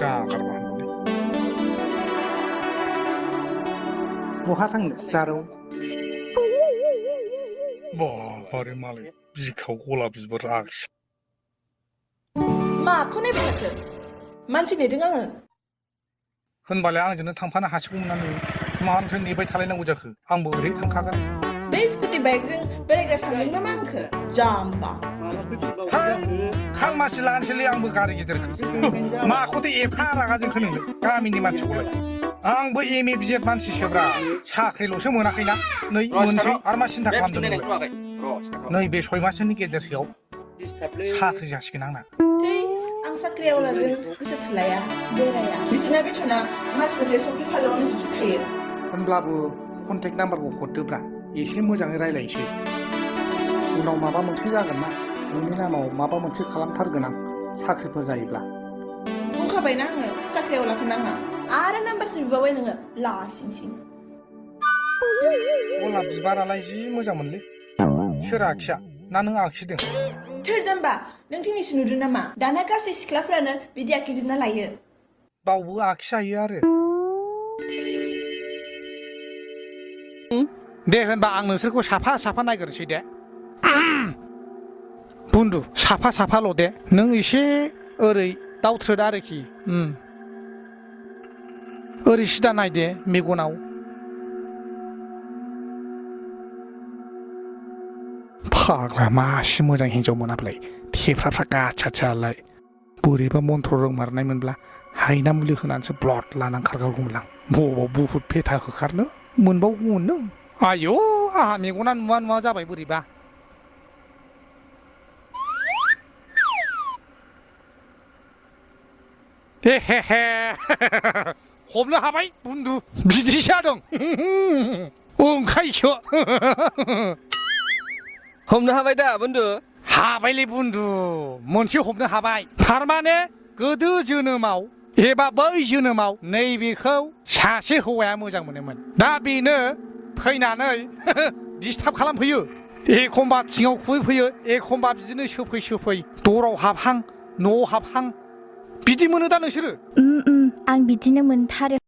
जागारबा हामगौलै बहा थांनो जारौ बाबारे मालाय बिखाव गलाब बिबार आगसि माखौ नायबाय थाखो मानसि नेदों आङो होनबालाय आंजोंनो थांफानो हासिगौमोन ना नों मानिफ्राय नेबाय थालायनांगौ जाखो आंबो ओरै थांखागोन बे स्कुटि बाइकजों बेरायग्रा सानदों नामा आंखो जाम्बा खालमासि लानोसैलै आंबो गारि गिदिर माखौथो एफा रागा जोंखो नोंनो गामिनि मानसिखौलाय आंबो एम ए बिएड मानसिसोब्रा साख्रिल'सो मोनाखैना नै मोनसै आरो मा सिन्था खालामदों नोंलाय नै बे 6 मासनि गेजेरसेयाव साख्रि जासिगोन आंना थै आं साख्रियावलाजों गोसो थोलाया बेराया बिसोरना बेथना मास मोनसे संख्रि फानलुआवनो जोबखायो होनब्लाबो कन्टेक्ट नाम्बारखौ हरदोब्रा एसे मोजाङै रायलायनोसै उनाव माबा मोनसे जागोन ना नोंनि नामाव माबा मोनसे खालामथारगोन आं साख्रिफोर जायोब्ला बुंखाबायना आङो साख्रियावलाखौ नाङा आरो नाम्बारसो बिबावबाय नोङो लासिंसिं गलाब बिबारालाय जि मोजांमोनलै सोर आखिया ना नों आखिदों थोर जाम्बा नों टेनिस नुदों नामा दाना गासै सिख्लाफ्रानो बिदि आखिजोबना लायो बावबो आखिजायो आरो दे होनबा आं नोंसोरखौ साफा साफा नायग्रोसै दे बुन्दु साफा साफाल' दे नों एसे ओरै दावथ्रोद आरोखि ओरै सिदा नायदे मेगनाव फाग्ला मासि मोजां हिन्जाव मोनाब्लाय थेफ्राफ्रा गाथियालाय बोरैबा मन्थ्र रोंमारनाय मोनब्ला हायना मुलि होनानैसो ब्लड लानानै खारगारगौमोन आं बबाव बुहुद फेथा होखारनो मोनबावगौमोन नों आयौ आंहा मेगना नुवा नुवा जाबाय बोरैबा हे हमनो हाबाय बुन्दु बिदिसो जादों ओंखायसो हमनो हाबाय दा बुन्दु हाबायलै बुन्दु मोनसे हमनो हाबाय थारमाने गोदो जोनोमाव एबा बै जोनोमाव नैबेखौ सासे हौवाया मोजां मोनोमोन दा बेनो फैनानै डिस्टार्ब खालामफैयो एखमबा थिङाव खुबैफैयो एखमबा बिदिनो सोफै दराव हाबहां न'आव हाबहां बिदि मोनो दा नोंसोरो आं बिदिनो मोनथारो